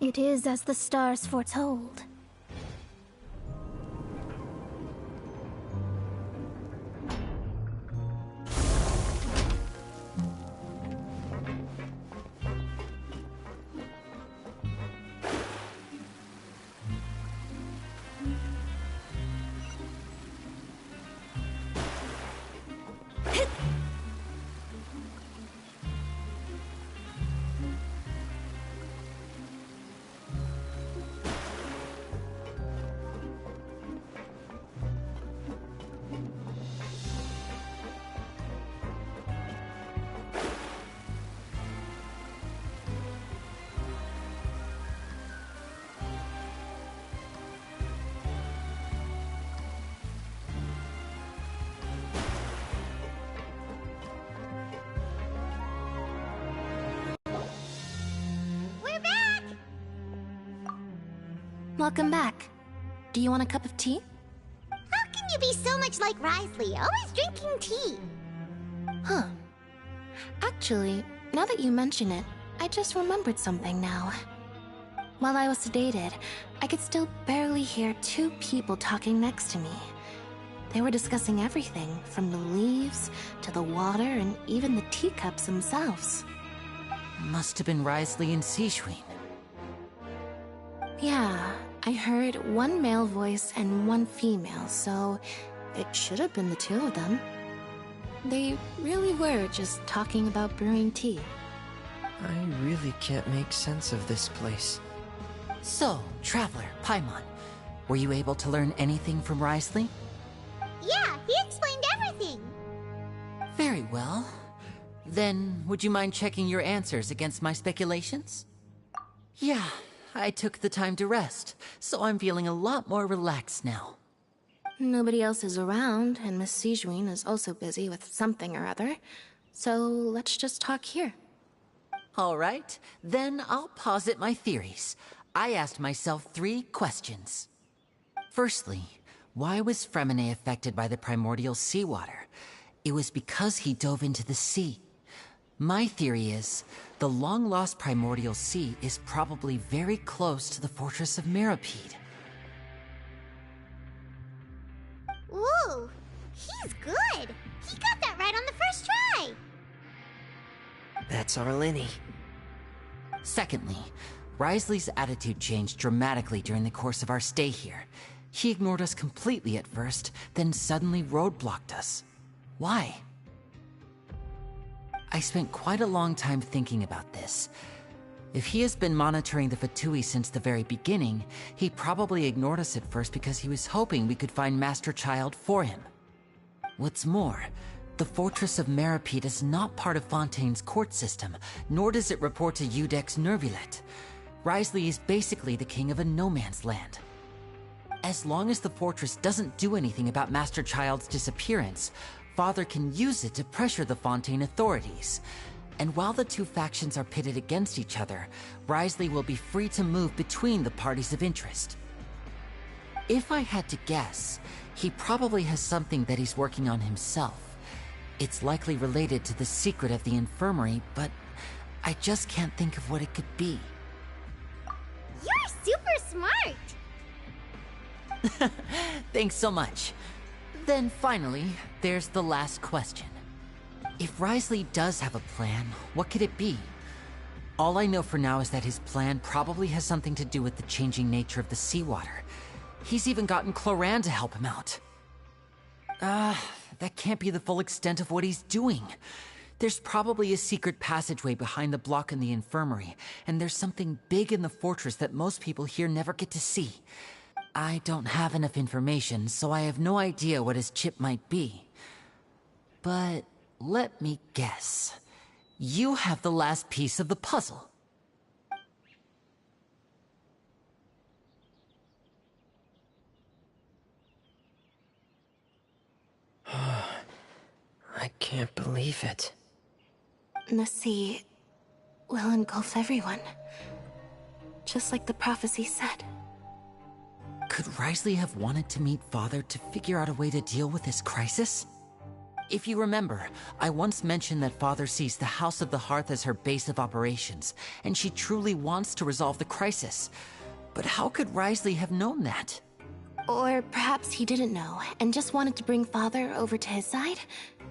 It is as the stars foretold. Welcome back. Do you want a cup of tea? How can you be so much like Risley, always drinking tea? Huh. Actually, now that you mention it, I just remembered something now. While I was sedated, I could still barely hear two people talking next to me. They were discussing everything, from the leaves, to the water, and even the teacups themselves. Must have been Risley and Sishwin. Yeah, I heard one male voice and one female, so it should have been the two of them. They really were just talking about brewing tea. I really can't make sense of this place. So, Traveler, Paimon, were you able to learn anything from Risley? Yeah, he explained everything. Very well. Then, would you mind checking your answers against my speculations? Yeah, I took the time to rest, so I'm feeling a lot more relaxed now. Nobody else is around, and Miss Sijouin is also busy with something or other, so let's just talk here. All right, then I'll posit my theories. I asked myself 3 questions. Firstly, why was Fremine affected by the primordial seawater? It was because he dove into the sea. My theory is, the long-lost primordial sea is probably very close to the fortress of Mirapede. Ooh, he's good. He got that right on the first try. That's Arlini. Secondly, Risley's attitude changed dramatically during the course of our stay here. He ignored us completely at first, then suddenly roadblocked us. Why? I spent quite a long time thinking about this. If he has been monitoring the Fatui since the very beginning, he probably ignored us at first because he was hoping we could find Master Child for him. What's more, the Fortress of Mirapede is not part of Fontaine's court system, nor does it report to Udex Nervulet. Risley is basically the king of a no-man's land. As long as the fortress doesn't do anything about Master Child's disappearance, Father can use it to pressure the Fontaine authorities. And while the two factions are pitted against each other, Risley will be free to move between the parties of interest. If I had to guess, he probably has something that he's working on himself. It's likely related to the secret of the infirmary, but I just can't think of what it could be. You're super smart. Thanks so much. Then finally, there's the last question. If Risley does have a plan, what could it be? All I know for now is that his plan probably has something to do with the changing nature of the seawater. He's even gotten Cloran to help him out. That can't be the full extent of what he's doing. There's probably a secret passageway behind the block in the infirmary, and there's something big in the fortress that most people here never get to see. I don't have enough information, so I have no idea what his chip might be. But let me guess. You have the last piece of the puzzle. I can't believe it. The sea will engulf everyone, just like the prophecy said. Could Risley have wanted to meet Father to figure out a way to deal with this crisis? If you remember, I once mentioned that Father sees the House of the Hearth as her base of operations, and she truly wants to resolve the crisis. But how could Risley have known that? Or perhaps he didn't know, and just wanted to bring Father over to his side?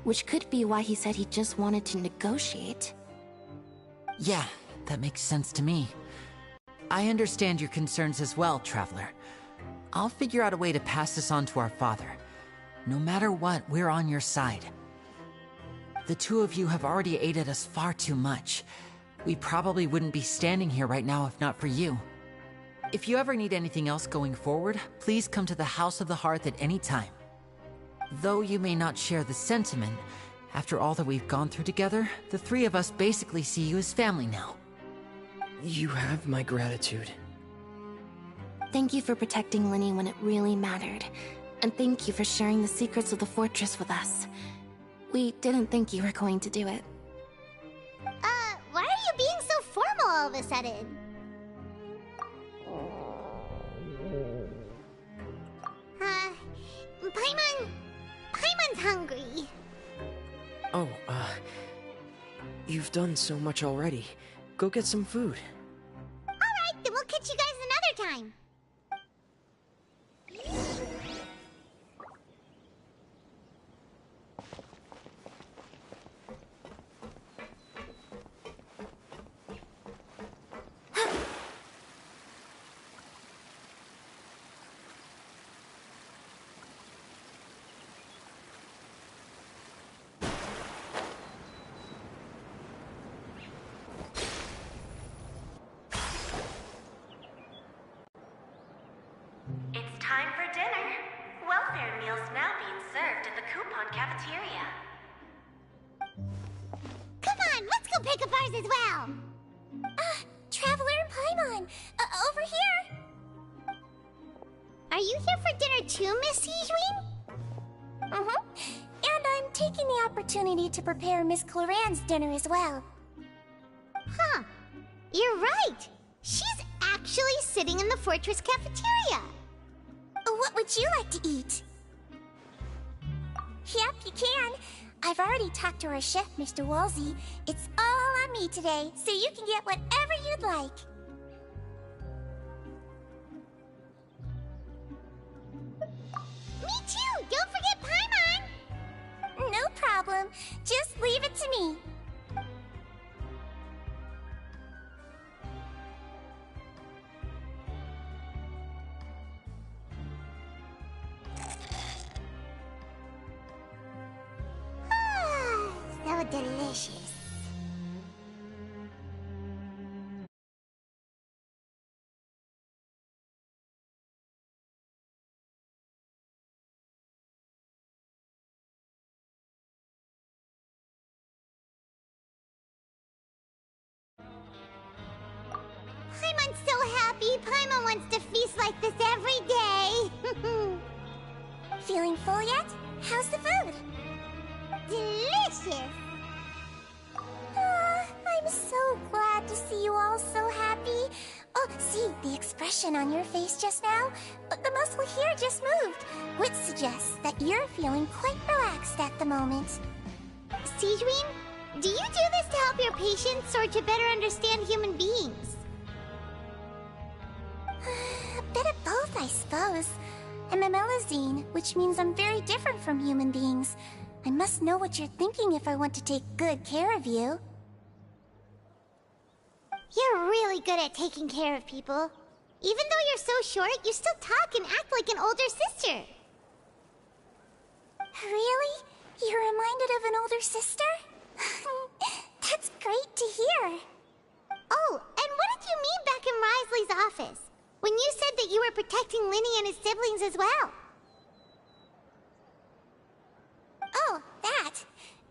Which could be why he said he just wanted to negotiate. Yeah, that makes sense to me. I understand your concerns as well, Traveler. I'll figure out a way to pass this on to our father. No matter what, we're on your side. The two of you have already aided us far too much. We probably wouldn't be standing here right now if not for you. If you ever need anything else going forward, please come to the House of the Hearth at any time. Though you may not share the sentiment, after all that we've gone through together, the three of us basically see you as family now. You have my gratitude. Thank you for protecting Linny when it really mattered. And thank you for sharing the secrets of the fortress with us. We didn't think you were going to do it. Why are you being so formal all of a sudden? Paimon's hungry. Oh, you've done so much already. Go get some food. Alright, then we'll catch you guys another time. It's time for dinner. Welfare meals now being served in the coupon cafeteria. Come on, let's go pick up ours as well. Traveler and Paimon, over here. Are you here for dinner too, Miss Sijwin? And I'm taking the opportunity to prepare Miss Cloran's dinner as well. Huh. You're right. She's actually sitting in the fortress cafeteria. What would you like to eat? Yep, you can. I've already talked to our chef, Mr. Wolsey. It's all on me today, so you can get whatever you'd like. Me too! Don't forget Paimon! No problem. Just leave it to me. So delicious. Paimon's so happy. Paimon wants to feast like this every day. Feeling full yet? How's the food? Delicious! I'm so glad to see you all so happy. Oh, see, the expression on your face just now? The muscle here just moved, which suggests that you're feeling quite relaxed at the moment. Sijwin, do you do this to help your patients or to better understand human beings? A bit of both, I suppose. I'm a Melazine, which means I'm very different from human beings. I must know what you're thinking if I want to take good care of you. You're really good at taking care of people. Even though you're so short, you still talk and act like an older sister. Really? You're reminded of an older sister? That's great to hear. Oh, and what did you mean back in Risley's office? When you said that you were protecting Linny and his siblings as well? Oh, that.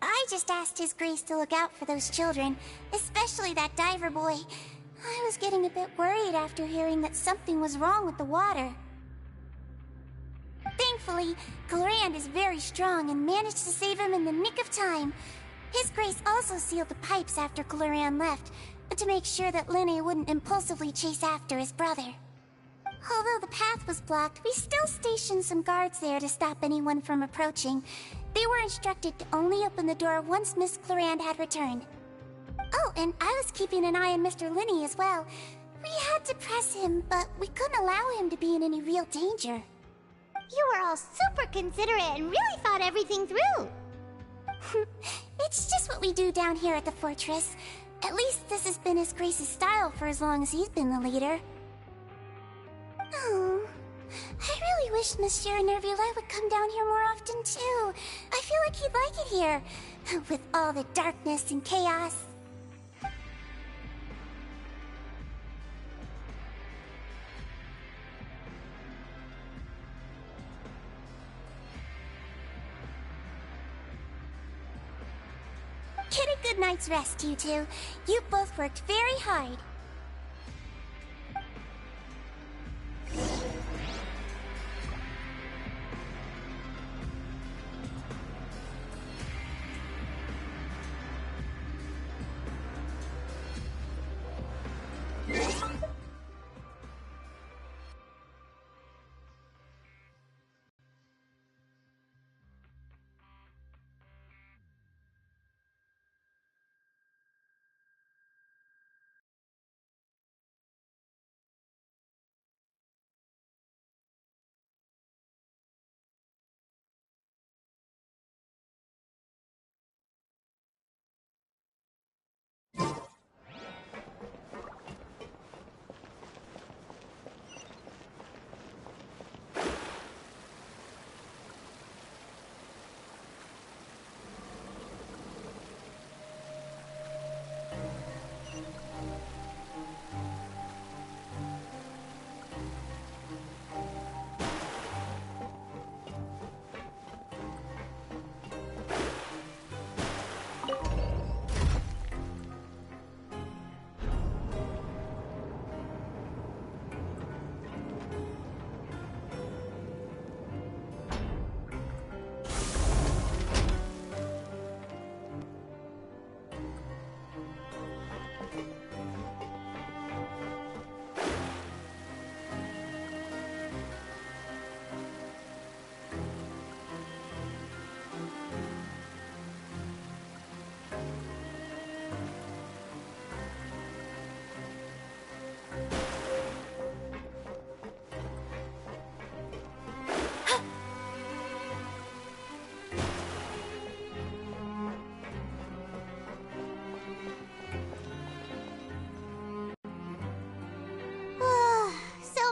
I just asked His Grace to look out for those children, especially that diver boy. I was getting a bit worried after hearing that something was wrong with the water. Thankfully, Cloran is very strong and managed to save him in the nick of time. His Grace also sealed the pipes after Cloran left, to make sure that Linny wouldn't impulsively chase after his brother. Although the path was blocked, we still stationed some guards there to stop anyone from approaching. They were instructed to only open the door once Miss Clorand had returned. Oh, and I was keeping an eye on Mr. Linney as well. We had to press him, but we couldn't allow him to be in any real danger. You were all super considerate and really thought everything through. It's just what we do down here at the fortress. At least this has been His Grace's style for as long as he's been the leader. Oh, I really wish Monsieur Nervula would come down here more often too. I feel like he'd like it here, with all the darkness and chaos. Get a good night's rest, you two. You both worked very hard.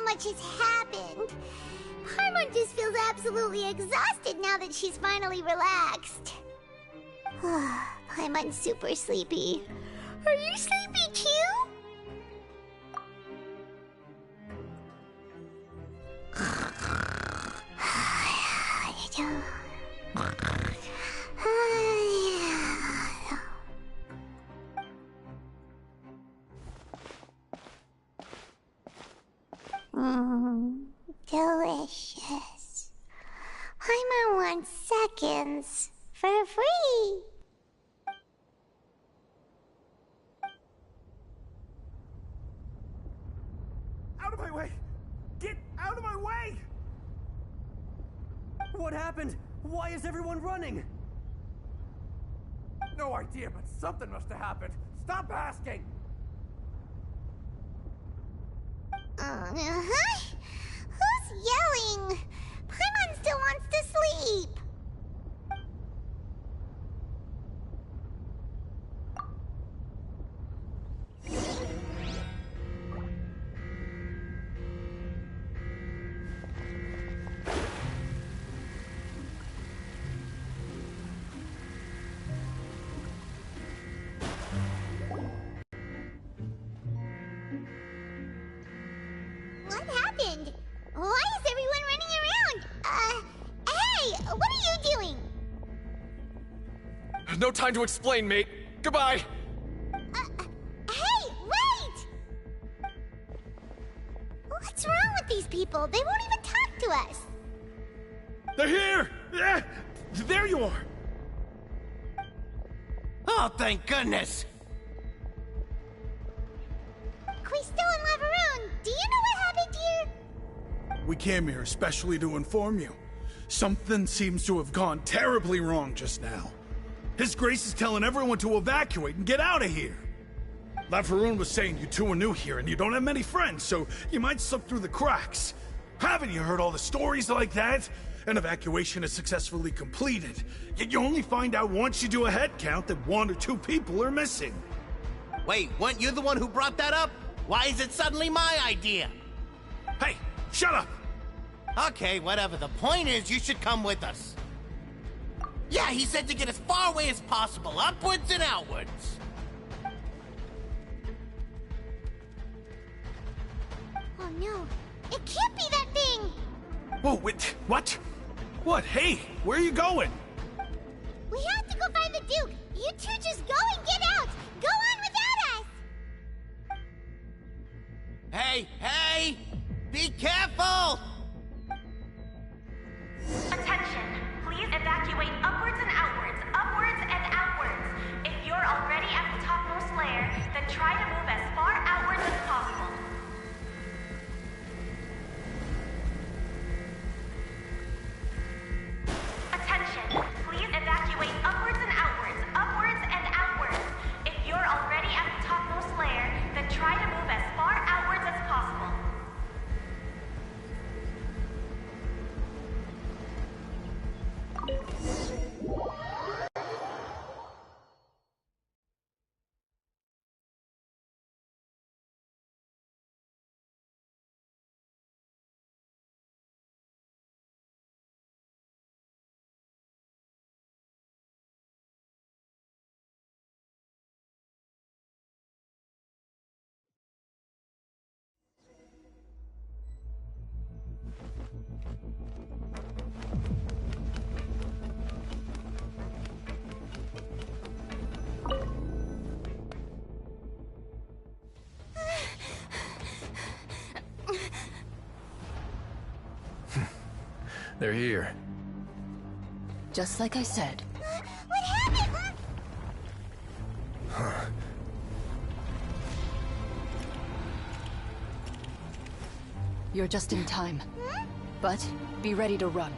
Much has happened. Paimon just feels absolutely exhausted now that she's finally relaxed. Paimon's super sleepy. Are you sleepy too? Delicious. Paimon wants seconds for free. Out of my way! Get out of my way! What happened? Why is everyone running? No idea, but something must have happened. Stop asking! Who's yelling? Paimon still wants to sleep. What happened? Why is everyone running around? Hey, what are you doing? No time to explain, mate. Goodbye! Hey, wait! What's wrong with these people? They won't even talk to us. They're here! There you are! Oh, thank goodness! Quisto and Lavaroon, do you know what happened here? We came here especially to inform you. Something seems to have gone terribly wrong just now. His Grace is telling everyone to evacuate and get out of here. Laveroon was saying you two are new here and you don't have many friends, so you might slip through the cracks. Haven't you heard all the stories like that? An evacuation is successfully completed, yet you only find out once you do a head count that 1 or 2 people are missing. Wait, weren't you the one who brought that up? Why is it suddenly my idea? Hey, shut up! Okay, whatever. The point is, you should come with us. Yeah, he said to get as far away as possible, upwards and outwards. Oh no, it can't be that thing! Whoa, wait, what? What? Hey, where are you going? We have to go find the Duke! You two just go and get out! Go on without us! Hey! Be careful! Attention! Please evacuate upwards and outwards, upwards and outwards. If you're already at the topmost layer, then try to move as far outwards as possible. Attention! Please evacuate upwards and outwards, upwards and outwards. If you're already at the topmost layer, then try to move as far outwards as possible. They're here. Just like I said. What happened? You're just in time. But be ready to run.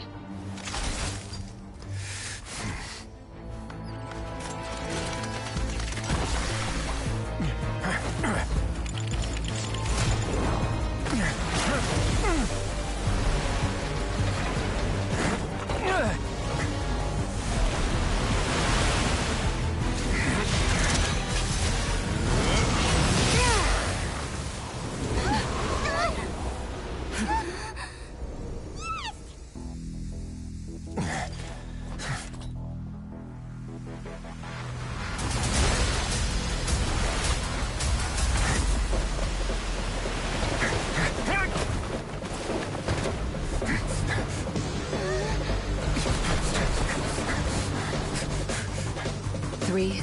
Three,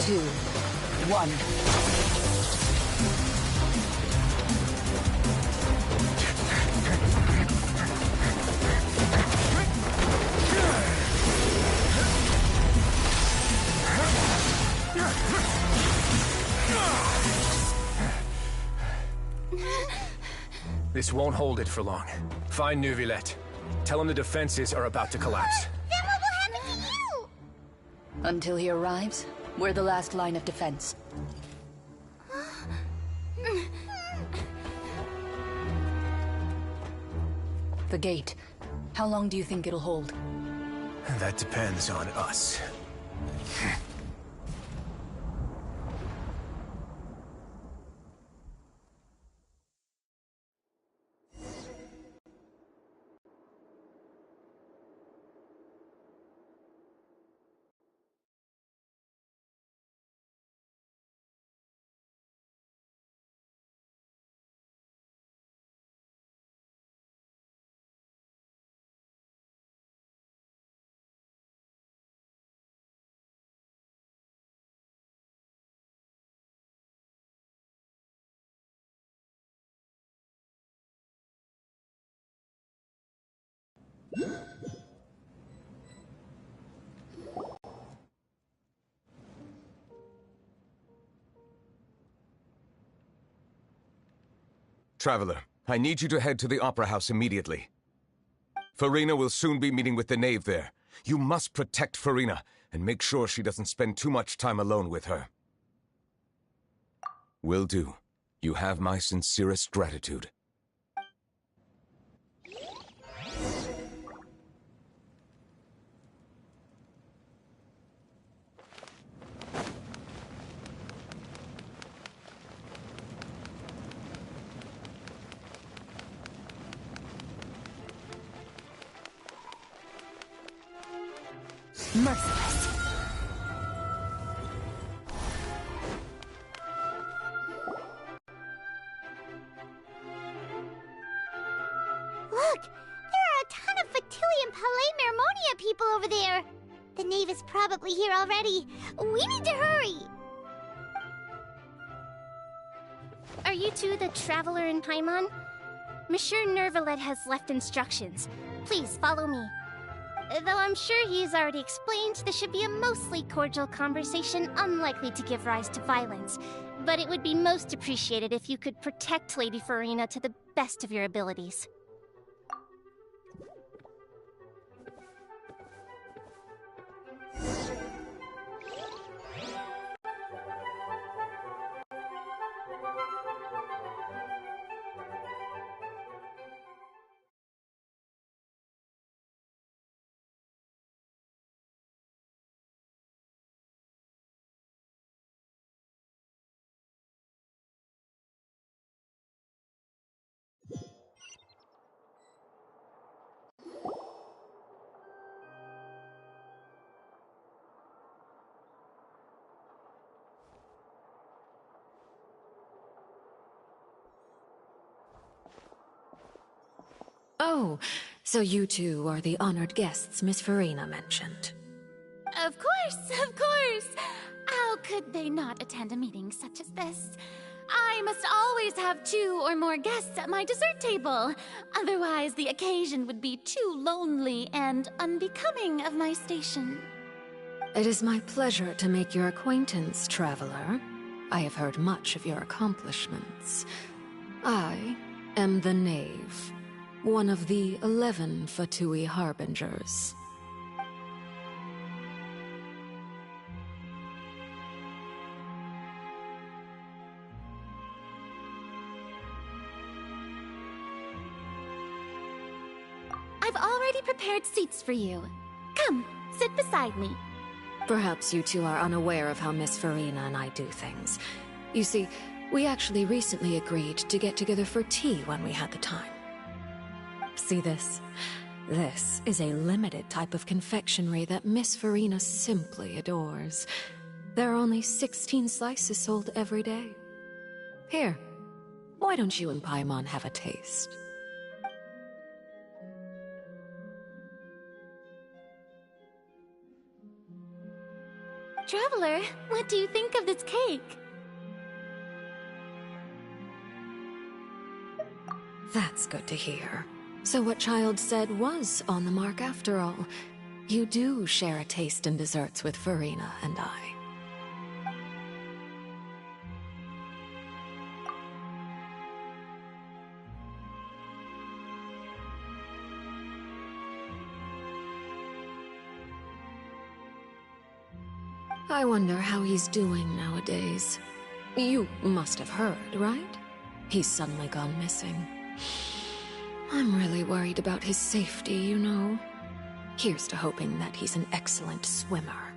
two, one. This won't hold it for long. Find Neuvillette. Tell him the defenses are about to collapse. Then what will happen to you? Until he arrives, we're the last line of defense. The gate. How long do you think it'll hold? That depends on us. Traveler, I need you to head to the Opera House immediately. Farina will soon be meeting with the knave there. You must protect Farina, and make sure she doesn't spend too much time alone with her. Will do. You have my sincerest gratitude. Merciless. Look! There are a ton of Fatui and Palais Mermonia people over there! The knave is probably here already. We need to hurry! Are you two the traveler in Paimon? Monsieur Nervalet has left instructions. Please follow me. Though I'm sure he's already explained, this should be a mostly cordial conversation, unlikely to give rise to violence. But it would be most appreciated if you could protect Lady Farina to the best of your abilities. Oh, so you two are the honored guests Miss Farina mentioned. Of course, of course! How could they not attend a meeting such as this? I must always have 2 or more guests at my dessert table. Otherwise, the occasion would be too lonely and unbecoming of my station. It is my pleasure to make your acquaintance, traveler. I have heard much of your accomplishments. I am the Knave, one of the 11 Fatui Harbingers. I've already prepared seats for you. Come, sit beside me. Perhaps you two are unaware of how Miss Farina and I do things. You see, we actually recently agreed to get together for tea when we had the time. See this? This is a limited type of confectionery that Miss Farina simply adores. There are only 16 slices sold every day. Here, why don't you and Paimon have a taste? Traveler, what do you think of this cake? That's good to hear. So what Child said was on the mark after all. You do share a taste in desserts with Farina and I. I wonder how he's doing nowadays. You must have heard, right? He's suddenly gone missing. I'm really worried about his safety, you know. Here's to hoping that he's an excellent swimmer.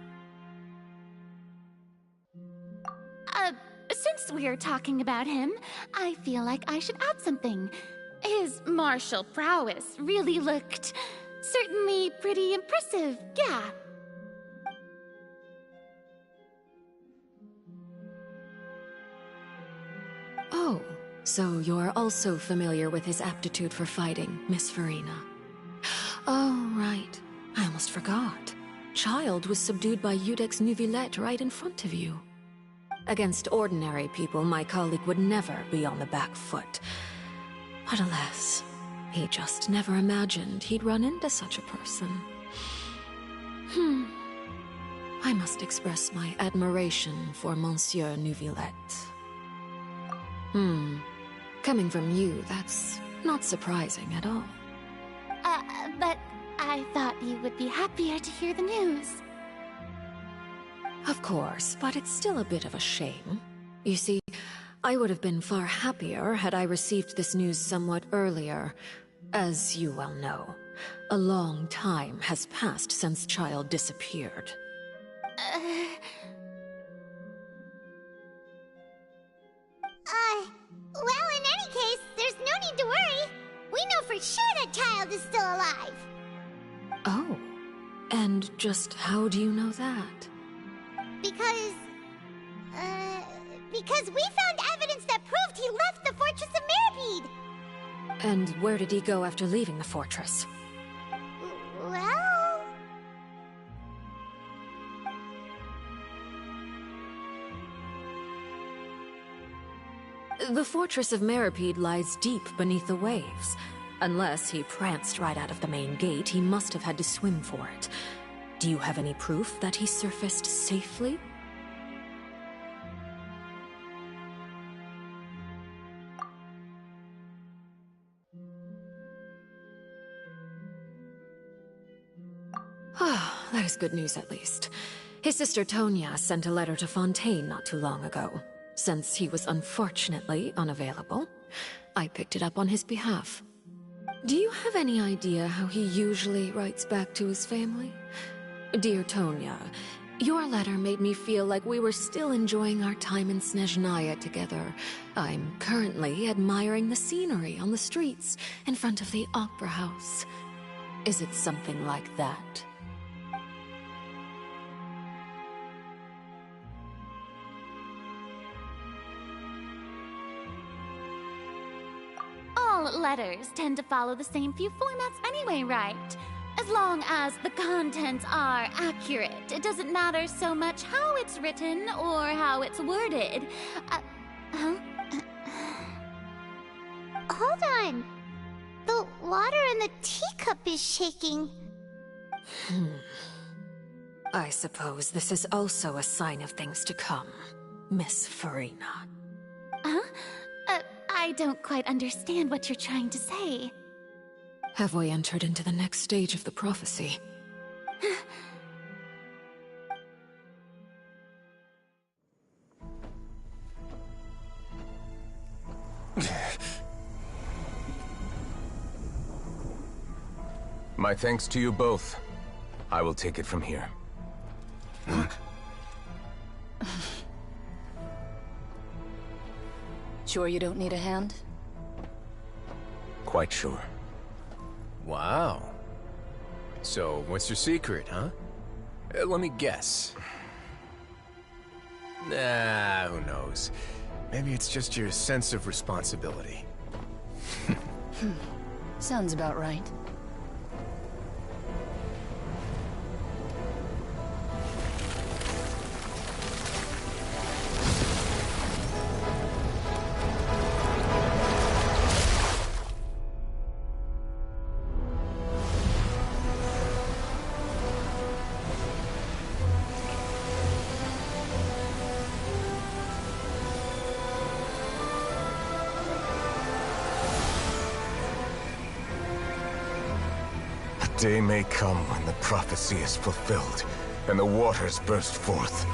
Since we're talking about him, I feel like I should add something. His martial prowess really looked certainly pretty impressive, yeah. Oh, so you're also familiar with his aptitude for fighting, Miss Farina. Oh, right. I almost forgot. Child was subdued by Eudex Neuvillette right in front of you. Against ordinary people, my colleague would never be on the back foot. But alas, he just never imagined he'd run into such a person. I must express my admiration for Monsieur Neuvillette. Coming from you, that's not surprising at all. but I thought you would be happier to hear the news. Of course, but it's still a bit of a shame. You see, I would have been far happier had I received this news somewhat earlier. As you well know, a long time has passed since Child disappeared. Well, in any case, there's no need to worry. We know for sure that Child is still alive. Oh, and just how do you know that? Because we found evidence that proved he left the Fortress of Mirapede. And where did he go after leaving the fortress? Well... The Fortress of Mirapede lies deep beneath the waves. Unless he pranced right out of the main gate, he must have had to swim for it. Do you have any proof that he surfaced safely? Ah, that is good news at least. His sister Tonya sent a letter to Fontaine not too long ago. Since he was unfortunately unavailable, I picked it up on his behalf. Do you have any idea how he usually writes back to his family? Dear Tonya, your letter made me feel like we were still enjoying our time in Snezhnaya together. I'm currently admiring the scenery on the streets in front of the Opera House. Is it something like that? All letters tend to follow the same few formats anyway, right? As long as the contents are accurate, it doesn't matter so much how it's written or how it's worded. Hold on. The water in the teacup is shaking. I suppose this is also a sign of things to come, Miss Farina. Huh? I don't quite understand what you're trying to say. Have we entered into the next stage of the prophecy? My thanks to you both. I will take it from here. Sure you don't need a hand? Quite sure. Wow. So, what's your secret, huh? Let me guess. Nah, who knows? Maybe it's just your sense of responsibility. Sounds about right. Day may come when the prophecy is fulfilled, and the waters burst forth.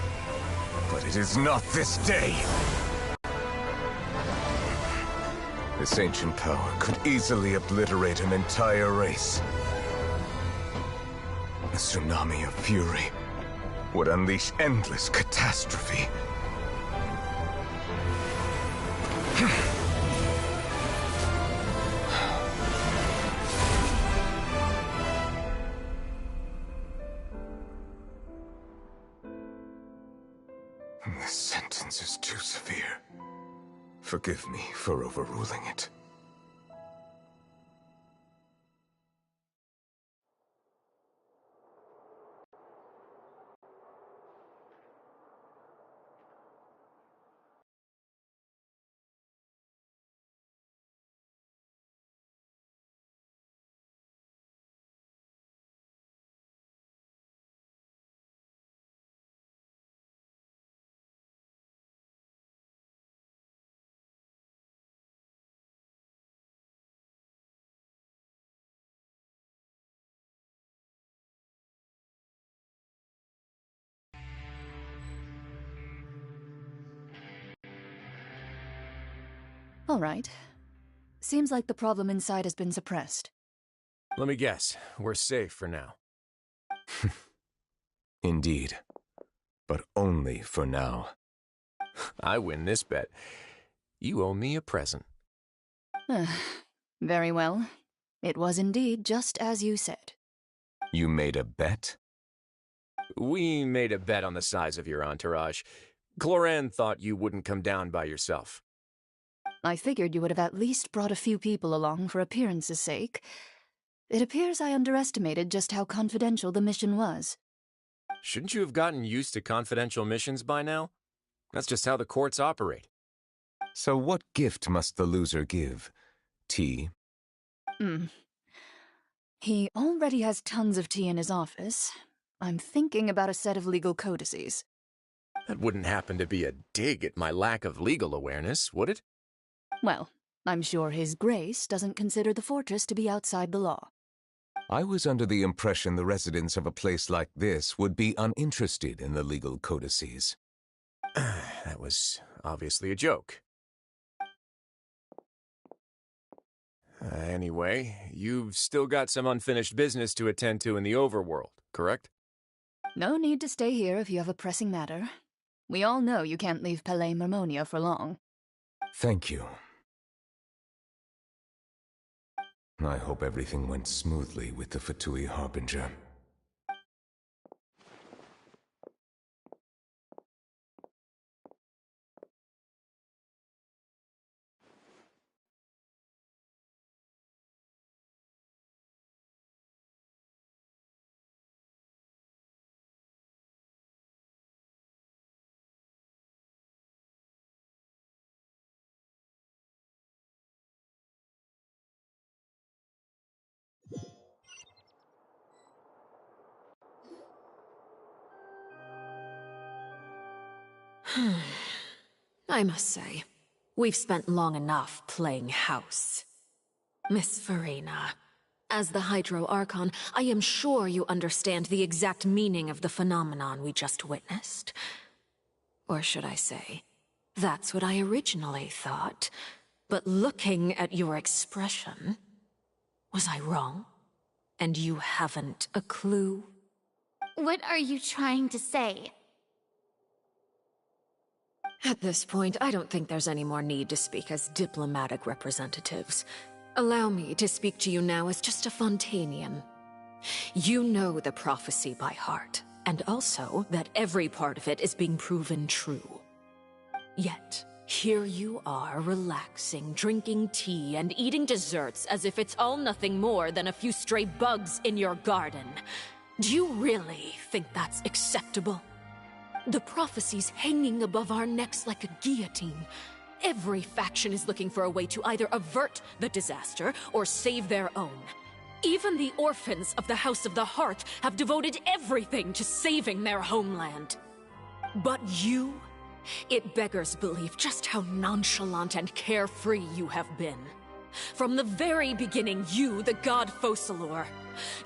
But it is not this day! This ancient power could easily obliterate an entire race. A tsunami of fury would unleash endless catastrophe. This sentence is too severe. Forgive me for overruling it. All right. Seems like the problem inside has been suppressed. Let me guess, we're safe for now. Indeed. But only for now. I win this bet. You owe me a present. Very well. It was indeed just as you said. You made a bet? We made a bet on the size of your entourage. Cloran thought you wouldn't come down by yourself. I figured you would have at least brought a few people along for appearance's sake. It appears I underestimated just how confidential the mission was. Shouldn't you have gotten used to confidential missions by now? That's just how the courts operate. So what gift must the loser give? Tea? He already has tons of tea in his office. I'm thinking about a set of legal codices. That wouldn't happen to be a dig at my lack of legal awareness, would it? Well, I'm sure His Grace doesn't consider the fortress to be outside the law. I was under the impression the residents of a place like this would be uninterested in the legal codices. That was obviously a joke. Anyway, you've still got some unfinished business to attend to in the overworld, correct? No need to stay here if you have a pressing matter. We all know you can't leave Palais Marmonia for long. Thank you. I hope everything went smoothly with the Fatui Harbinger. I must say, we've spent long enough playing house. Miss Farina, as the Hydro Archon, I am sure you understand the exact meaning of the phenomenon we just witnessed. Or should I say, that's what I originally thought. But looking at your expression, was I wrong? And you haven't a clue? What are you trying to say? At this point, I don't think there's any more need to speak as diplomatic representatives. Allow me to speak to you now as just a Fontainian. You know the prophecy by heart, and also that every part of it is being proven true. Yet, here you are, relaxing, drinking tea, and eating desserts as if it's all nothing more than a few stray bugs in your garden. Do you really think that's acceptable? The prophecy's hanging above our necks like a guillotine. Every faction is looking for a way to either avert the disaster or save their own. Even the orphans of the House of the Hearth have devoted everything to saving their homeland. But you? It beggars belief just how nonchalant and carefree you have been. From the very beginning, you, the god Focalor,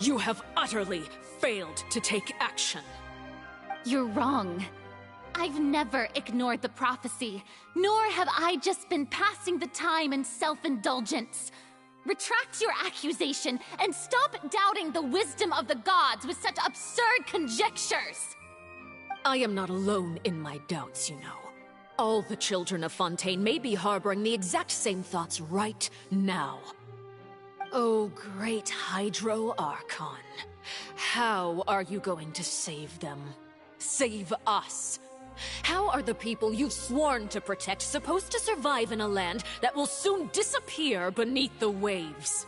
you have utterly failed to take action. You're wrong. I've never ignored the prophecy, nor have I just been passing the time in self-indulgence. Retract your accusation and stop doubting the wisdom of the gods with such absurd conjectures. I am not alone in my doubts, you know. All the children of Fontaine may be harboring the exact same thoughts right now. Oh, great Hydro Archon. How are you going to save them? Save us? How are the people you've sworn to protect supposed to survive in a land that will soon disappear beneath the waves?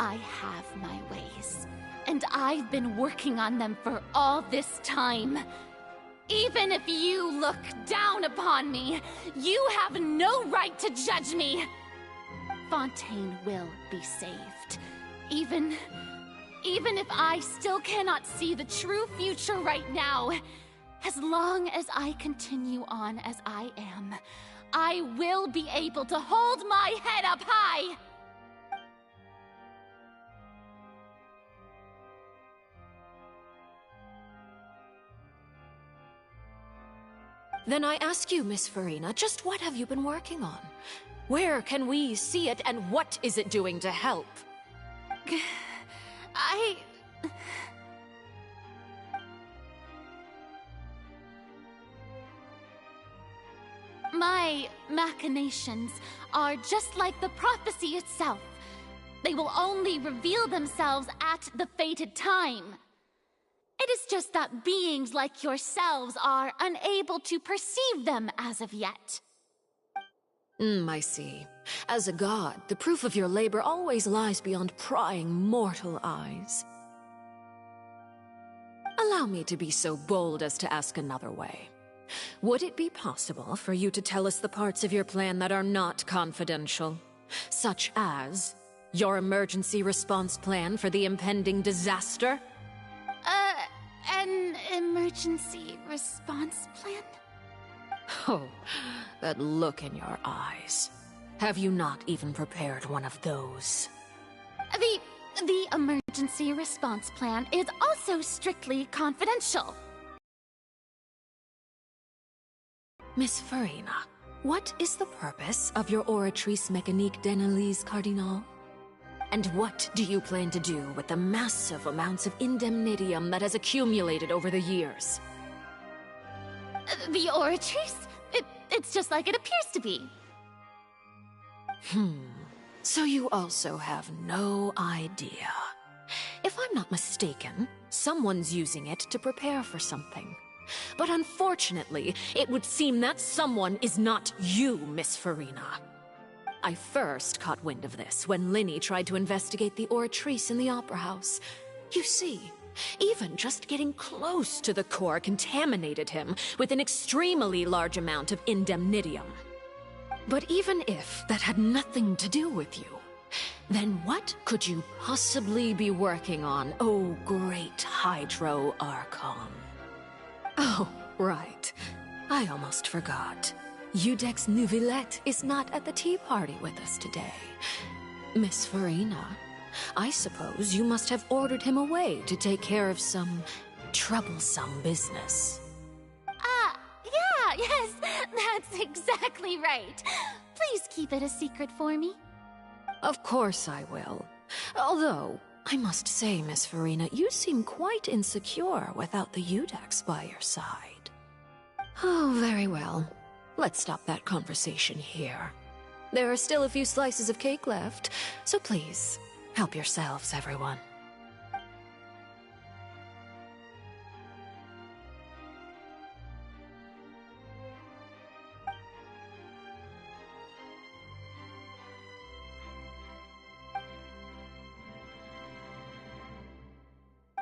I have my ways, and I've been working on them for all this time. Even if you look down upon me, you have no right to judge me. Fontaine will be saved. Even if I still cannot see the true future right now, as long as I continue on as I am, I will be able to hold my head up high! Then I ask you, Miss Farina, just what have you been working on? Where can we see it, and what is it doing to help? My machinations are just like the prophecy itself. They will only reveal themselves at the fated time. It is just that beings like yourselves are unable to perceive them as of yet. I see. As a god, the proof of your labor always lies beyond prying mortal eyes. Allow me to be so bold as to ask another way. Would it be possible for you to tell us the parts of your plan that are not confidential? Such as your emergency response plan for the impending disaster? An emergency response plan? Oh, that look in your eyes. Have you not even prepared one of those? The emergency response plan is also strictly confidential. Miss Farina, what is the purpose of your Oratrice Mécanique d'Analyse Cardinal? And what do you plan to do with the massive amounts of indemnitium that has accumulated over the years? The Oratrice? It's just like it appears to be. So you also have no idea. If I'm not mistaken, someone's using it to prepare for something. But unfortunately, it would seem that someone is not you, Miss Farina. I first caught wind of this when Linny tried to investigate the Oratrice in the Opera House. You see, even just getting close to the core contaminated him with an extremely large amount of indemnitium. But even if that had nothing to do with you, then what could you possibly be working on, oh great Hydro Archon? Oh, right. I almost forgot. Udex Neuvillette is not at the tea party with us today. Miss Farina, I suppose you must have ordered him away to take care of some troublesome business. Yeah, yes, that's exactly right. Please keep it a secret for me. Of course I will. Although, I must say, Miss Farina, you seem quite insecure without the Udex by your side. Oh, very well. Let's stop that conversation here. There are still a few slices of cake left, so please, help yourselves, everyone.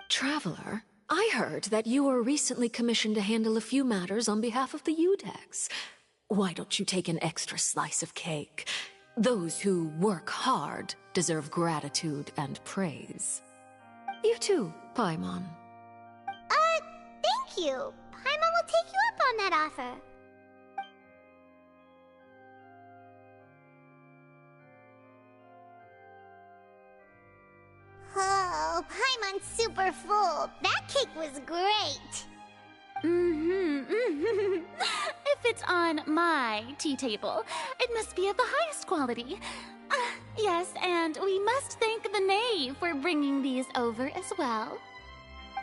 Traveler, I heard that you were recently commissioned to handle a few matters on behalf of the Udex. Why don't you take an extra slice of cake? Those who work hard deserve gratitude and praise. You too, Paimon. Thank you. Paimon will take you up on that offer. Oh, Paimon's super full. That cake was great. If it's on my tea table, it must be of the highest quality. Yes, and we must thank the knave for bringing these over as well.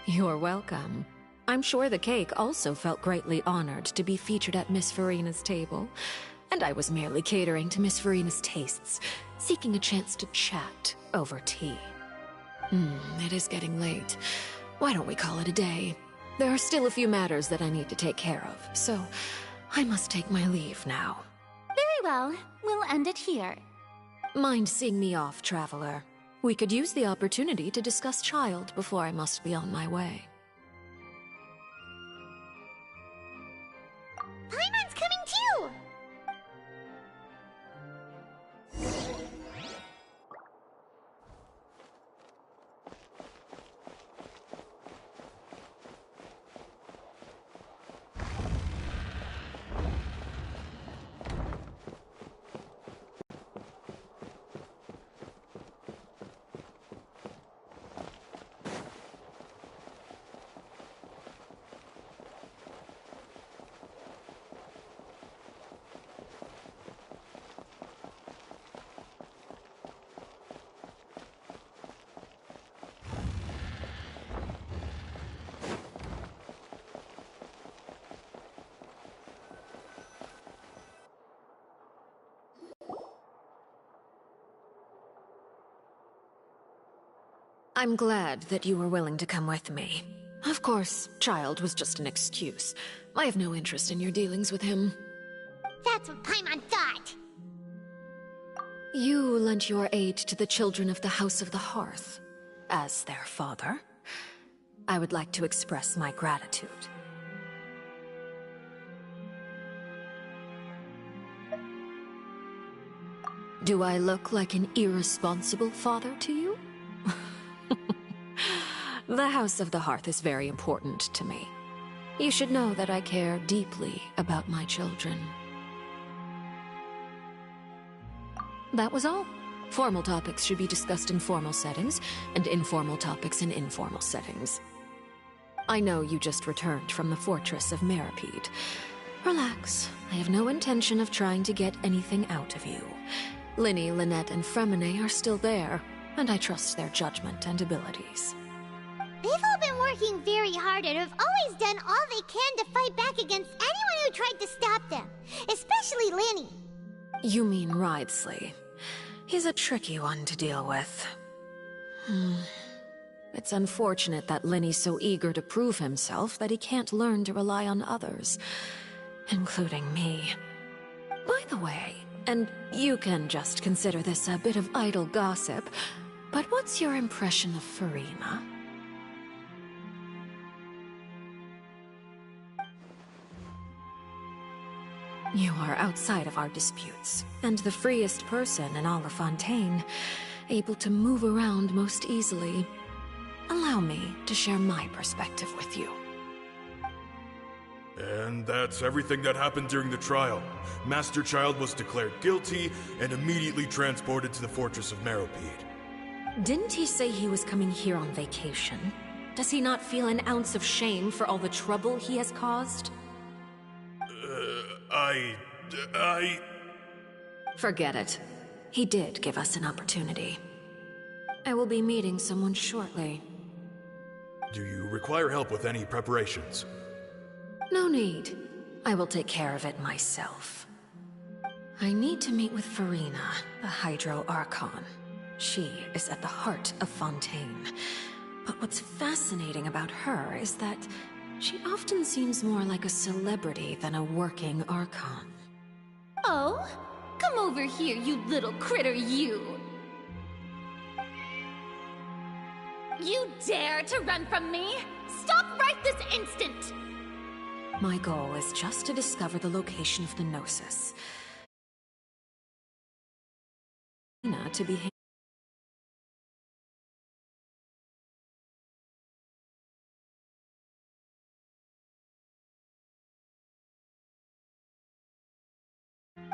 You're welcome. I'm sure the cake also felt greatly honored to be featured at Miss Farina's table. And I was merely catering to Miss Farina's tastes, seeking a chance to chat over tea. It is getting late. Why don't we call it a day? There are still a few matters that I need to take care of, so I must take my leave now. Very well. We'll end it here. Mind seeing me off, Traveler? We could use the opportunity to discuss Child before I must be on my way. Paimon's coming too! I'm glad that you were willing to come with me. Of course, child was just an excuse. I have no interest in your dealings with him. That's what Paimon thought. You lent your aid to the children of the House of the Hearth. As their father, I would like to express my gratitude. Do I look like an irresponsible father to you? The House of the Hearth is very important to me. You should know that I care deeply about my children. That was all. Formal topics should be discussed in formal settings, and informal topics in informal settings. I know you just returned from the fortress of Meripede. Relax. I have no intention of trying to get anything out of you. Linny, Lynette, and Fremine are still there, and I trust their judgment and abilities. They've all been working very hard and have always done all they can to fight back against anyone who tried to stop them. Especially Linny. You mean Wriothesley. He's a tricky one to deal with. It's unfortunate that Linny's so eager to prove himself that he can't learn to rely on others, including me. By the way, and you can just consider this a bit of idle gossip, but what's your impression of Furina? You are outside of our disputes, and the freest person in all of Fontaine, able to move around most easily. Allow me to share my perspective with you. And that's everything that happened during the trial. Master Child was declared guilty and immediately transported to the Fortress of Meripede. Didn't he say he was coming here on vacation? Does he not feel an ounce of shame for all the trouble he has caused? Forget it. He did give us an opportunity. I will be meeting someone shortly. Do you require help with any preparations? No need. I will take care of it myself. I need to meet with Furina, the Hydro Archon. She is at the heart of Fontaine. But what's fascinating about her is that she often seems more like a celebrity than a working Archon. Oh? Come over here, you little critter, you! You dare to run from me? Stop right this instant! My goal is just to discover the location of the Gnosis. To be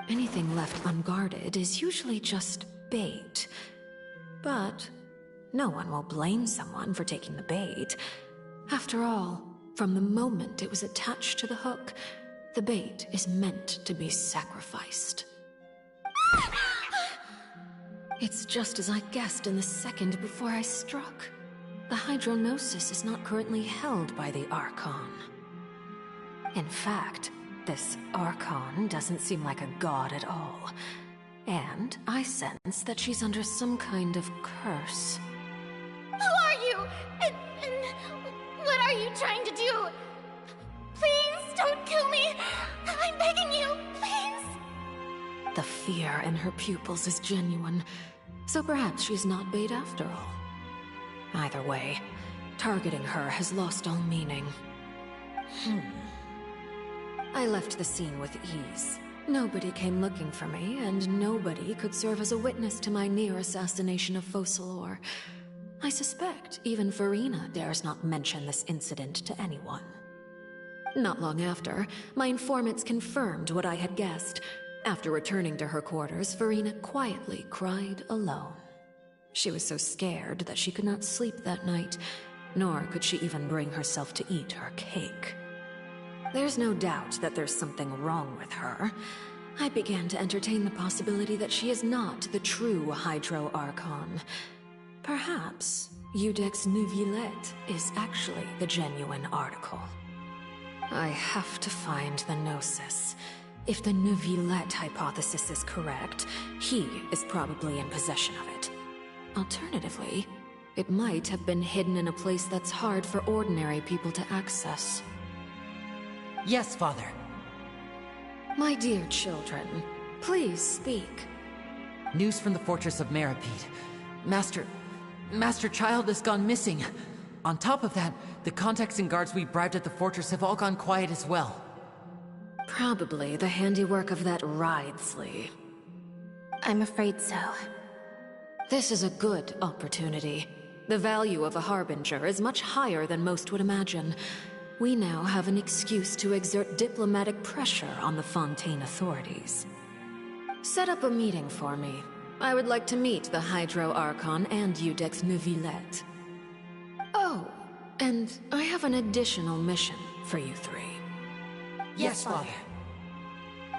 anything left unguarded is usually just bait. But no one will blame someone for taking the bait. After all, from the moment it was attached to the hook, the bait is meant to be sacrificed. It's just as I guessed in the second before I struck. The Hydronosis is not currently held by the Archon. In fact, this Archon doesn't seem like a god at all. And I sense that she's under some kind of curse. Who are you? And what are you trying to do? Please don't kill me! I'm begging you, please! The fear in her pupils is genuine, so perhaps she's not bait after all. Either way, targeting her has lost all meaning. I left the scene with ease. Nobody came looking for me, and nobody could serve as a witness to my near assassination of Focalor. I suspect even Furina dares not mention this incident to anyone. Not long after, my informants confirmed what I had guessed. After returning to her quarters, Furina quietly cried alone. She was so scared that she could not sleep that night, nor could she even bring herself to eat her cake. There's no doubt that there's something wrong with her. I began to entertain the possibility that she is not the true Hydro Archon. Perhaps Eudex Neuvillette is actually the genuine article. I have to find the Gnosis. If the Neuvillette hypothesis is correct, he is probably in possession of it. Alternatively, It might have been hidden in a place that's hard for ordinary people to access. Yes, Father. My dear children, please speak. News from the Fortress of Meripede. Master Child has gone missing. On top of that, the contacts and guards we bribed at the fortress have all gone quiet as well. Probably the handiwork of that Wriothesley. I'm afraid so. This is a good opportunity. The value of a Harbinger is much higher than most would imagine. We now have an excuse to exert diplomatic pressure on the Fontaine authorities. Set up a meeting for me. I would like to meet the Hydro Archon and Iudex Neuvillette. Oh, and I have an additional mission for you three. Yes, Father.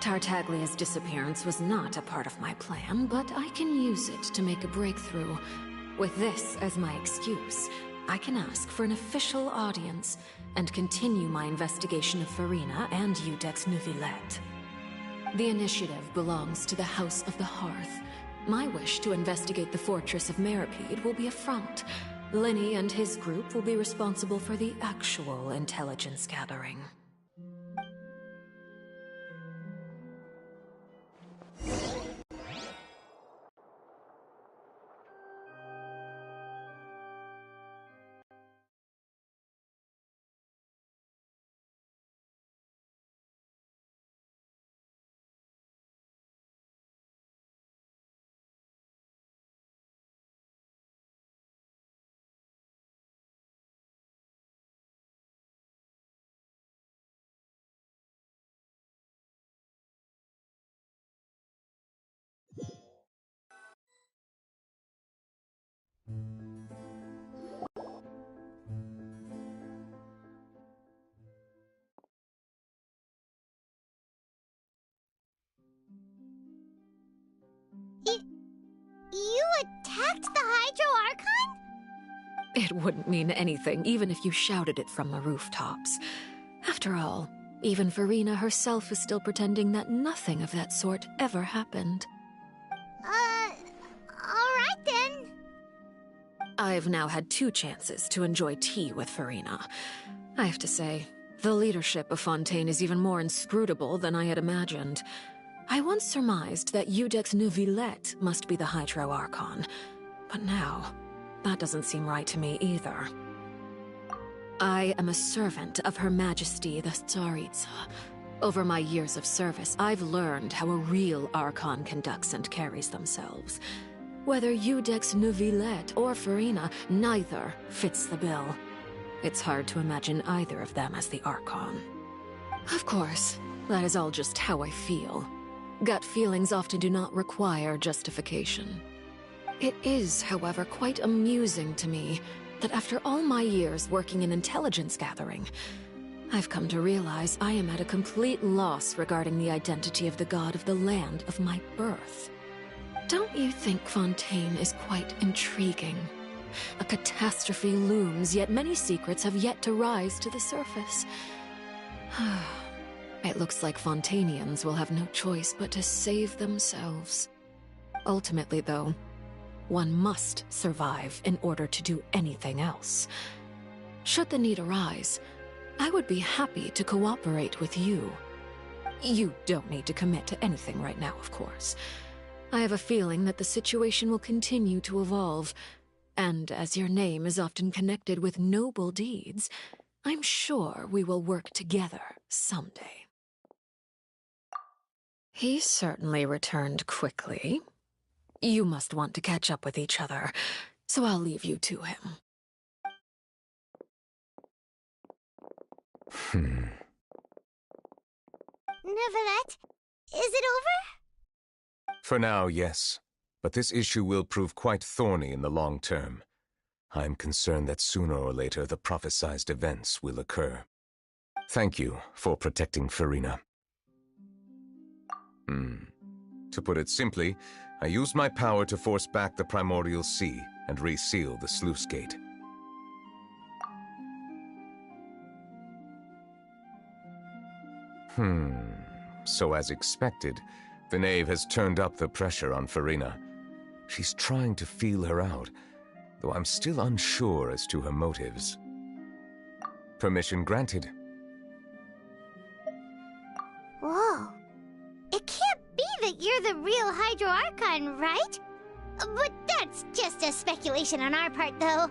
Tartaglia's disappearance was not a part of my plan, but I can use it to make a breakthrough. With this as my excuse, I can ask for an official audience and continue my investigation of Farina and Iudex Neuvillette. The initiative belongs to the House of the Hearth. My wish to investigate the Fortress of Meripede will be a front. Lenny and his group will be responsible for the actual intelligence gathering. You attacked the Hydro Archon? It wouldn't mean anything, even if you shouted it from the rooftops. After all, even Farina herself is still pretending that nothing of that sort ever happened. Alright then. I've now had 2 chances to enjoy tea with Farina. I have to say, the leadership of Fontaine is even more inscrutable than I had imagined. I once surmised that Iudex Neuvillette must be the Hydro Archon, but now, that doesn't seem right to me either. I am a servant of Her Majesty the Tsaritsa. Over my years of service, I've learned how a real Archon conducts and carries themselves. Whether Iudex Neuvillette or Farina, neither fits the bill. It's hard to imagine either of them as the Archon. Of course, that is all just how I feel. Gut feelings often do not require justification. It is, however, quite amusing to me that after all my years working in intelligence gathering, I've come to realize I am at a complete loss regarding the identity of the god of the land of my birth. Don't you think Fontaine is quite intriguing? A catastrophe looms, yet many secrets have yet to rise to the surface. It looks like Fontainians will have no choice but to save themselves. Ultimately, though, one must survive in order to do anything else. Should the need arise, I would be happy to cooperate with you. You don't need to commit to anything right now, of course. I have a feeling that the situation will continue to evolve, and as your name is often connected with noble deeds, I'm sure we will work together someday. He certainly returned quickly. You must want to catch up with each other, so I'll leave you to him. Neuvillette, is it over? For now, yes. But this issue will prove quite thorny in the long term. I'm concerned that sooner or later the prophesized events will occur. Thank you for protecting Farina. To put it simply, I used my power to force back the Primordial Sea and reseal the sluice gate. So as expected, the knave has turned up the pressure on Farina. She's trying to feel her out, though I'm still unsure as to her motives. Permission granted. Whoa. It can't be that you're the real Hydro Archon, right? But that's just a speculation on our part, though.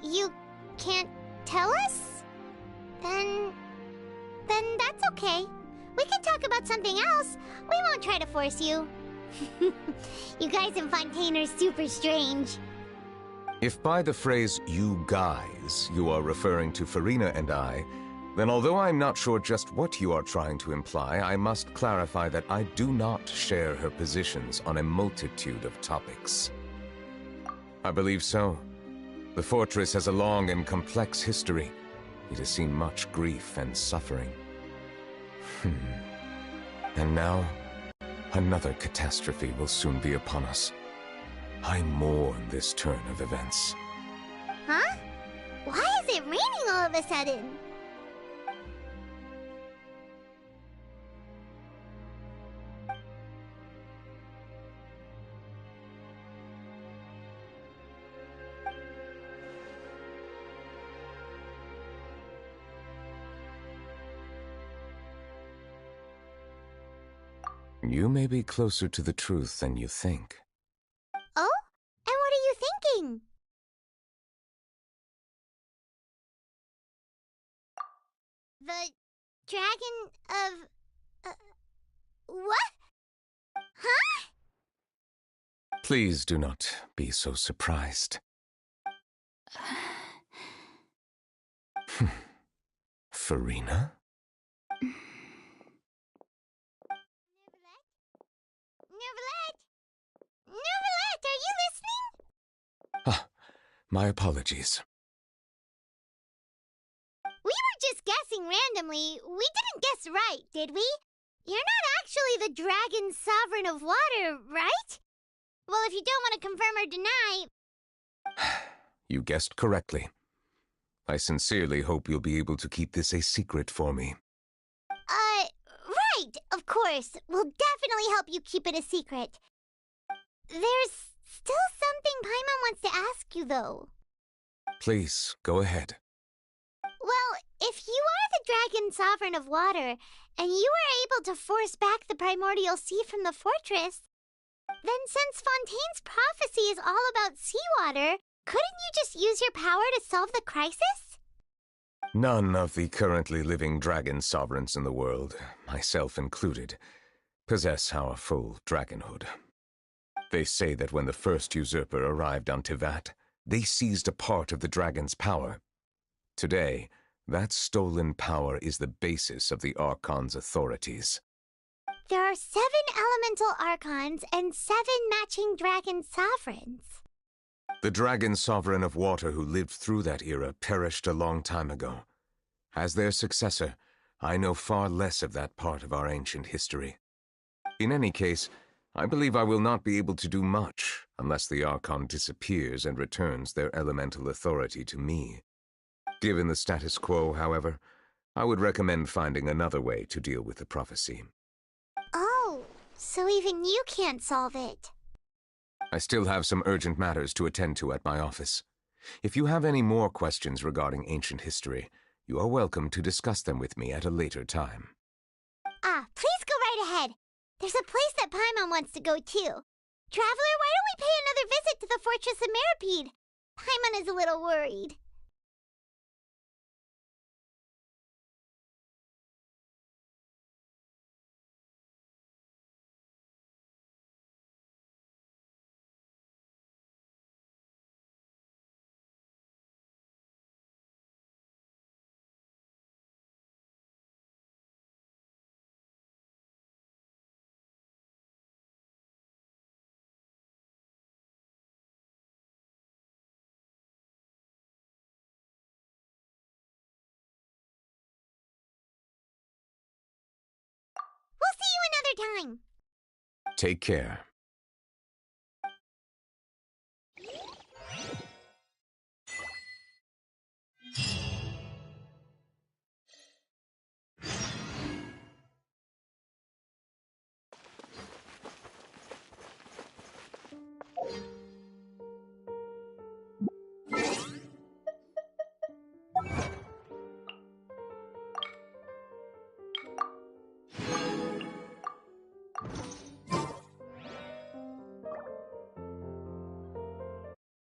You can't tell us? Then that's okay. We can talk about something else. We won't try to force you. You guys in Fontaine are super strange. If by the phrase, you guys, you are referring to Farina and I, then although I'm not sure just what you are trying to imply, I must clarify that I do not share her positions on a multitude of topics. I believe so. The fortress has a long and complex history. It has seen much grief and suffering. And now, another catastrophe will soon be upon us. I mourn this turn of events. Huh? Why is it raining all of a sudden? You may be closer to the truth than you think. Oh? And what are you thinking? The dragon of... what? Huh? Please do not be so surprised. Farina? Neverlet, are you listening? Ah, my apologies. We were just guessing randomly. We didn't guess right, did we? You're not actually the dragon sovereign of water, right? Well, if you don't want to confirm or deny... You guessed correctly. I sincerely hope you'll be able to keep this a secret for me. Right, of course. We'll definitely help you keep it a secret. There's still something Paimon wants to ask you, though. Please, go ahead. Well, if you are the dragon sovereign of water, and you were able to force back the primordial sea from the fortress, then since Fontaine's prophecy is all about seawater, couldn't you just use your power to solve the crisis? None of the currently living dragon sovereigns in the world, myself included, possess our full dragonhood. They say that when the first usurper arrived on Tivat, they seized a part of the dragon's power. Today, that stolen power is the basis of the Archon's authorities. There are 7 elemental archons and 7 matching dragon sovereigns. The dragon sovereign of water who lived through that era perished a long time ago. As their successor, I know far less of that part of our ancient history. In any case, I believe I will not be able to do much unless the Archon disappears and returns their elemental authority to me. Given the status quo, however, I would recommend finding another way to deal with the prophecy. Oh, so even you can't solve it. I still have some urgent matters to attend to at my office. If you have any more questions regarding ancient history, you are welcome to discuss them with me at a later time. Please go right ahead. There's a place that Paimon wants to go too. Traveler, why don't we pay another visit to the Fortress of Meripede? Paimon is a little worried. We'll see you another time. Take care.